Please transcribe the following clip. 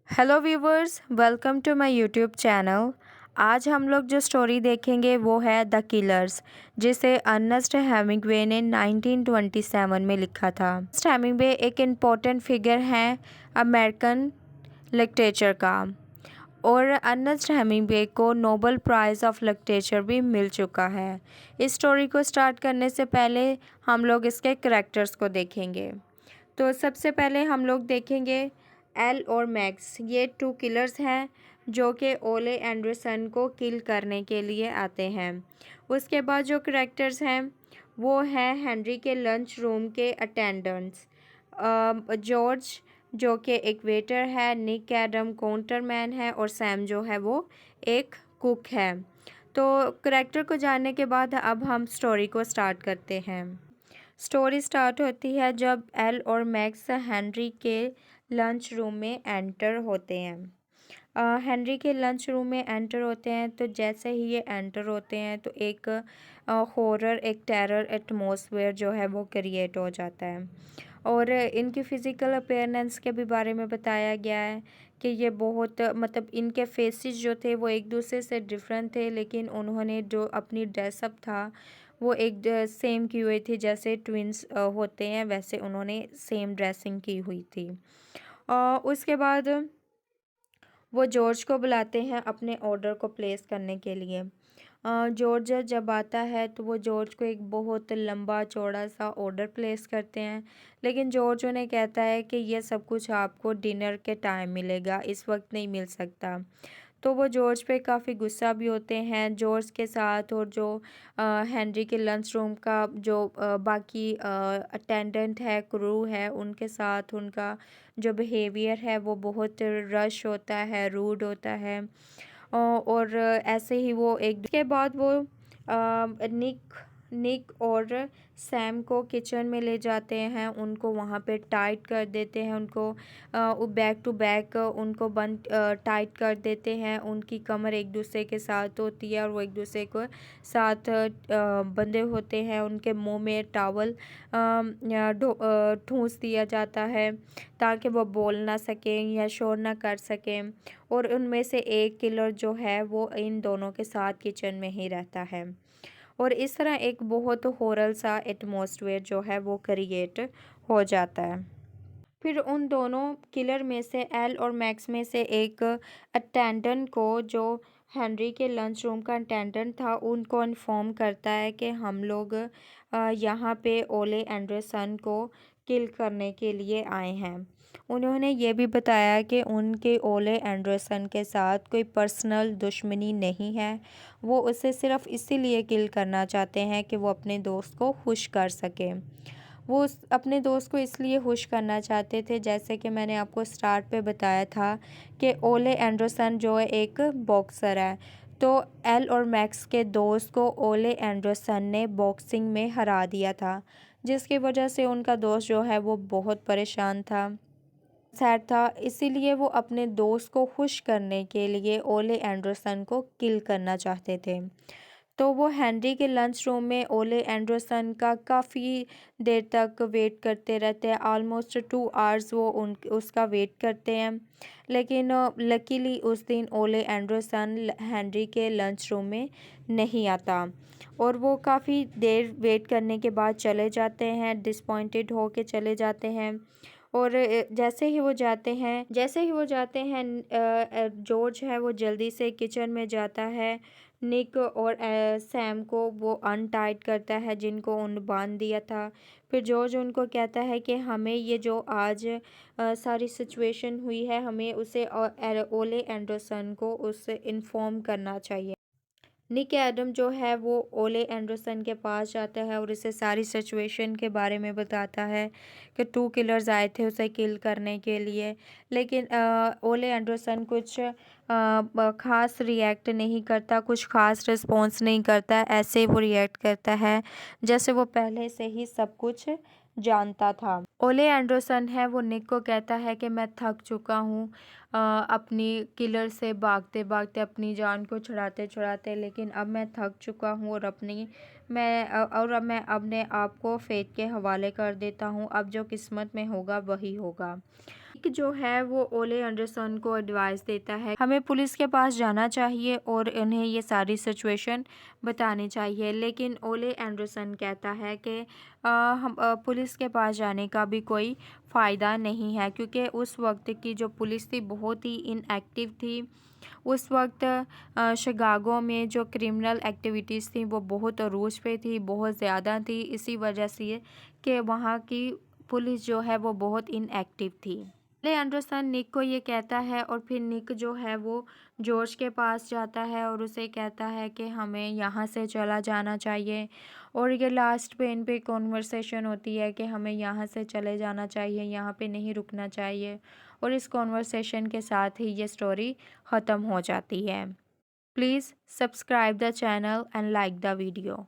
Hello viewers, welcome to my YouTube channel. आज हम लोग जो स्टोरी देखेंगे वो है द किलर्स, जिसे अर्नेस्ट हेमिंग्वे ने 1927 में लिखा था। अर्नेस्ट हेमिंग्वे एक इम्पोर्टेंट फिगर हैं अमेरिकन लिटरेचर का, और अर्नेस्ट हेमिंग्वे को नोबेल प्राइज़ ऑफ लिटरेचर भी मिल चुका है। इस स्टोरी को स्टार्ट करने से पहले हम लोग इसके करैक्टर्स को देखेंगे। तो सबसे पहले हम लोग देखेंगे एल और मैक्स। ये टू किलर्स हैं जो कि ओले एंडरसन को किल करने के लिए आते हैं। उसके बाद जो करैक्टर्स हैं वो हैं हेनरी के लंच रूम के अटेंडेंट्स, जॉर्ज जो कि एक वेटर है, निक एडम काउंटरमैन है, और सैम जो है वो एक कुक है। तो करैक्टर को जानने के बाद अब हम स्टोरी को स्टार्ट करते हैं। स्टोरी स्टार्ट होती है जब एल और मैक्स हेनरी के लंच रूम में एंटर होते हैं। हेनरी के लंच रूम में एंटर होते हैं तो जैसे ही ये एंटर होते हैं तो एक हॉरर, एक टेरर एटमॉस्फेयर जो है वो क्रिएट हो जाता है। और इनकी फ़िज़िकल अपीयरेंस के भी बारे में बताया गया है कि ये बहुत मतलब इनके फेसेस जो थे वो एक दूसरे से डिफरेंट थे, लेकिन उन्होंने जो अपनी ड्रेसअप था वो एक सेम की हुई थी। जैसे ट्विंस होते हैं वैसे उन्होंने सेम ड्रेसिंग की हुई थी। उसके बाद वो जॉर्ज को बुलाते हैं अपने ऑर्डर को प्लेस करने के लिए। जॉर्ज जब आता है तो वो जॉर्ज को एक बहुत लंबा चौड़ा सा ऑर्डर प्लेस करते हैं, लेकिन जॉर्ज उन्हें कहता है कि ये सब कुछ आपको डिनर के टाइम मिलेगा, इस वक्त नहीं मिल सकता। तो वो जॉर्ज पे काफ़ी गुस्सा भी होते हैं। जॉर्ज के साथ और जो हेनरी के लंच रूम का जो बाकी अटेंडेंट है, क्रू है, उनके साथ उनका जो बिहेवियर है वो बहुत रश होता है, रूड होता है। और ऐसे ही वो एक के बाद वो निक निक और सैम को किचन में ले जाते हैं, उनको वहाँ पे टाइट कर देते हैं, उनको बैक टू बैक उनको बंद टाइट कर देते हैं। उनकी कमर एक दूसरे के साथ होती है और वो एक दूसरे को साथ बंधे होते हैं। उनके मुंह में टॉवल ठूंस दिया जाता है ताकि वो बोल ना सकें या शोर ना कर सकें। और उनमें से एक किलर जो है वो इन दोनों के साथ किचन में ही रहता है, और इस तरह एक बहुत हॉरर सा एटमॉस्फेयर जो है वो क्रिएट हो जाता है। फिर उन दोनों किलर में से एल और मैक्स में से एक अटेंडेंट को, जो हेनरी के लंच रूम का अटेंडेंट था, उनको इन्फॉर्म करता है कि हम लोग यहाँ पे ओले एंडरसन को किल करने के लिए आए हैं। उन्होंने ये भी बताया कि उनके ओले एंडरसन के साथ कोई पर्सनल दुश्मनी नहीं है, वो उसे सिर्फ इसीलिए किल करना चाहते हैं कि वो अपने दोस्त को खुश कर सकें। वो अपने दोस्त को इसलिए खुश करना चाहते थे, जैसे कि मैंने आपको स्टार्ट पे बताया था कि ओले एंडरसन जो है एक बॉक्सर है। तो एल और मैक्स के दोस्त को ओले एंडरसन ने बॉक्सिंग में हरा दिया था, जिसकी वजह से उनका दोस्त जो है वो बहुत परेशान था, सैड था। इसीलिए वो अपने दोस्त को खुश करने के लिए ओले एंडरसन को किल करना चाहते थे। तो वो हेनरी के लंच रूम में ओले एंडरसन का काफ़ी देर तक वेट करते रहते हैं। ऑलमोस्ट 2 आवर्स वो उन उसका वेट करते हैं, लेकिन लकीली उस दिन ओले एंडरसन हेनरी के लंच रूम में नहीं आता, और वो काफ़ी देर वेट करने के बाद चले जाते हैं, डिसपॉइंटेड हो के चले जाते हैं। और जैसे ही वो जाते हैं जॉर्ज है वो जल्दी से किचन में जाता है। निक और सैम को वो अनटाइट करता है जिनको उन बांध दिया था। फिर जॉर्ज उनको कहता है कि हमें ये जो आज सारी सिचुएशन हुई है, हमें उसे ओले एंडरसन को उससे इन्फॉर्म करना चाहिए। निक एडम जो है वो ओले एंडरसन के पास जाता है और इसे सारी सिचुएशन के बारे में बताता है कि 2 किलर्स आए थे उसे किल करने के लिए, लेकिन ओले एंडरसन कुछ ख़ास रिएक्ट नहीं करता, कुछ ख़ास रिस्पॉन्स नहीं करता। ऐसे वो रिएक्ट करता है जैसे वो पहले से ही सब कुछ जानता था। ओले एंडरसन है वो निक को कहता है कि मैं थक चुका हूँ अपनी किलर से भागते भागते, अपनी जान को छुड़ाते छुड़ाते, लेकिन अब मैं थक चुका हूँ और अब मैं अपने आप को फेट के हवाले कर देता हूँ। अब जो किस्मत में होगा वही होगा। निक जो है वो ओले एंडरसन को एडवाइस देता है हमें पुलिस के पास जाना चाहिए और उन्हें ये सारी सिचुएशन बतानी चाहिए, लेकिन ओले एंडरसन कहता है कि हम पुलिस के पास जाने का भी कोई फ़ायदा नहीं है, क्योंकि उस वक्त की जो पुलिस थी बहुत ही इनएक्टिव थी। उस वक्त शिकागो में जो क्रिमिनल एक्टिविटीज़ थी वो बहुत अरूज पे थी, बहुत ज़्यादा थी, इसी वजह से कि वहाँ की पुलिस जो है वो बहुत इनएक्टिव थी। ले एंडरसन निक को ये कहता है और फिर निक जो है वो जॉर्ज के पास जाता है और उसे कहता है कि हमें यहाँ से चला जाना चाहिए, और ये लास्ट पे इन पे कॉन्वर्सेशन होती है कि हमें यहाँ से चले जाना चाहिए, यहाँ पे नहीं रुकना चाहिए, और इस कॉन्वर्सेशन के साथ ही ये स्टोरी ख़त्म हो जाती है। Please subscribe the channel and like the video.